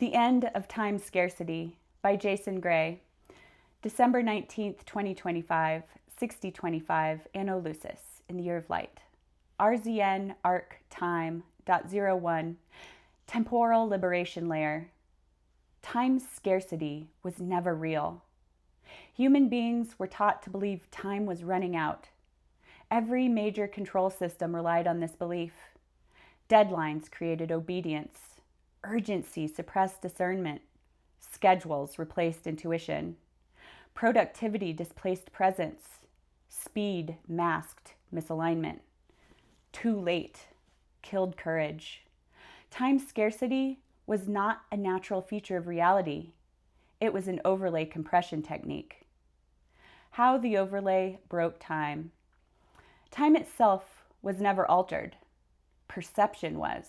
The End of Time Scarcity by Jason Gray, December 19th, 2025, 6025, Anno Lucis, in the Year of Light. RZN arc time.01, temporal liberation layer. Time scarcity was never real. Human beings were taught to believe time was running out. Every major control system relied on this belief. Deadlines created obedience. Urgency suppressed discernment. Schedules replaced intuition. Productivity displaced presence. Speed masked misalignment. Too late killed courage. Time scarcity was not a natural feature of reality. It was an overlay compression technique. How the overlay broke time. Time itself was never altered. Perception was.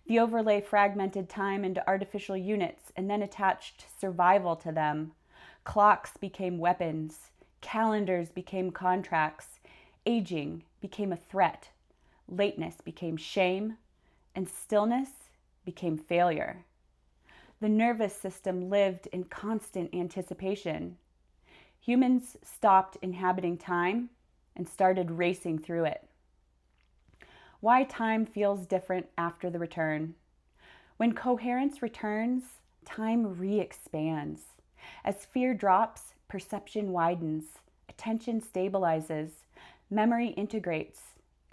The overlay fragmented time into artificial units and then attached survival to them. Clocks became weapons. Calendars became contracts. Aging became a threat. Lateness became shame. And stillness became failure. The nervous system lived in constant anticipation. Humans stopped inhabiting time and started racing through it. Why time feels different after the return. When coherence returns, time re-expands. As fear drops, perception widens, attention stabilizes, memory integrates,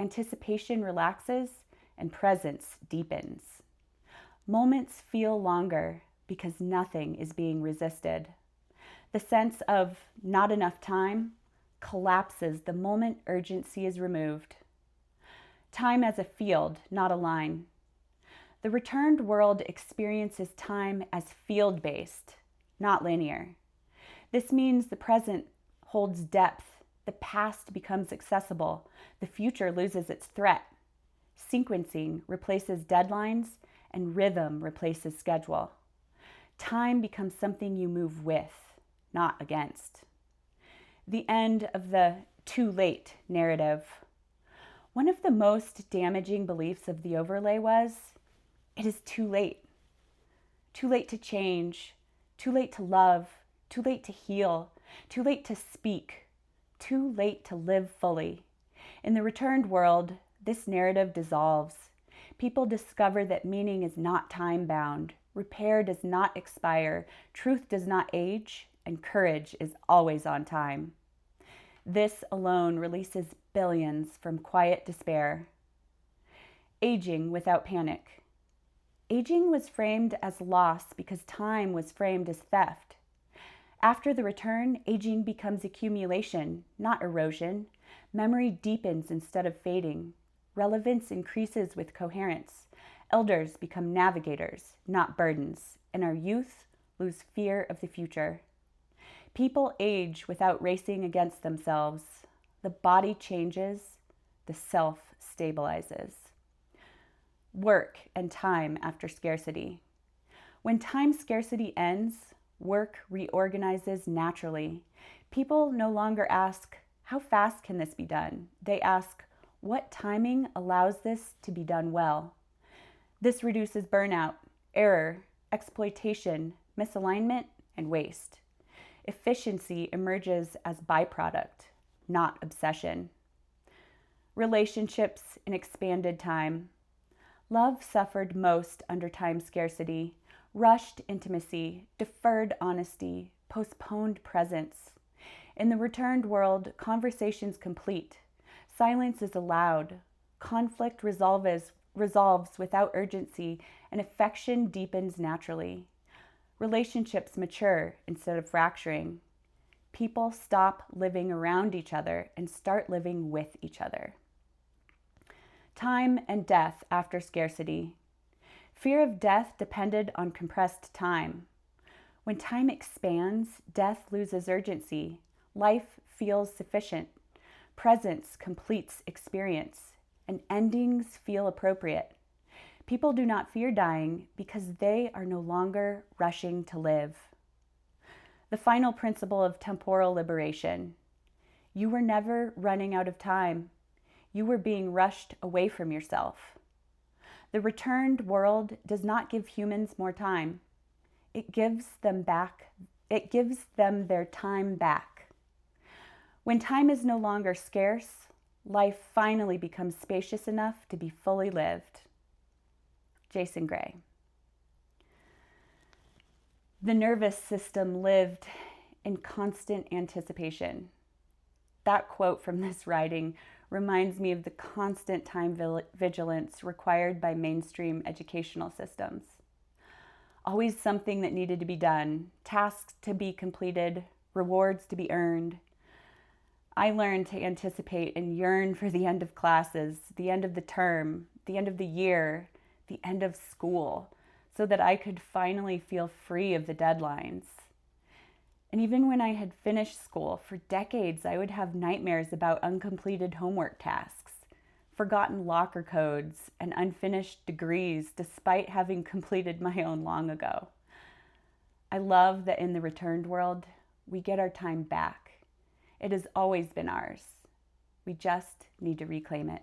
anticipation relaxes, and presence deepens. Moments feel longer because nothing is being resisted. The sense of not enough time collapses the moment urgency is removed. Time as a field, not a line. The returned world experiences time as field-based, not linear. This means the present holds depth, the past becomes accessible, the future loses its threat. Sequencing replaces deadlines, and rhythm replaces schedule. Time becomes something you move with, not against. The end of the too late narrative. One of the most damaging beliefs of the overlay was, it is too late. Too late to change, too late to love, too late to heal, too late to speak, too late to live fully. In the returned world, this narrative dissolves. People discover that meaning is not time-bound, repair does not expire, truth does not age, and courage is always on time. This alone releases billions from quiet despair. Aging without panic. Aging was framed as loss because time was framed as theft. After the return, aging becomes accumulation, not erosion. Memory deepens instead of fading. Relevance increases with coherence. Elders become navigators, not burdens, and our youth lose fear of the future. People age without racing against themselves. The body changes, the self stabilizes. Work and time after scarcity. When time scarcity ends, work reorganizes naturally. People no longer ask, how fast can this be done? They ask, what timing allows this to be done well? This reduces burnout, error, exploitation, misalignment, and waste. Efficiency emerges as byproduct, not obsession. Relationships in expanded time. Love suffered most under time scarcity, rushed intimacy, deferred honesty, postponed presence. In the returned world, conversations complete. Silence is allowed. Conflict resolves without urgency, and affection deepens naturally. Relationships mature instead of fracturing. People stop living around each other and start living with each other. Time and death after scarcity. Fear of death depended on compressed time. When time expands, death loses urgency. Life feels sufficient. Presence completes experience, and endings feel appropriate. People do not fear dying because they are no longer rushing to live. The final principle of temporal liberation. You were never running out of time. You were being rushed away from yourself. The returned world does not give humans more time. It gives them their time back. When time is no longer scarce, life finally becomes spacious enough to be fully lived. Jason Gray. The nervous system lived in constant anticipation. That quote from this writing reminds me of the constant time vigilance required by mainstream educational systems. Always something that needed to be done, tasks to be completed, rewards to be earned. I learned to anticipate and yearn for the end of classes, the end of the term, the end of the year, the end of school, so that I could finally feel free of the deadlines. And even when I had finished school, for decades I would have nightmares about uncompleted homework tasks, forgotten locker codes, and unfinished degrees despite having completed my own long ago. I love that in the returned world, we get our time back. It has always been ours. We just need to reclaim it.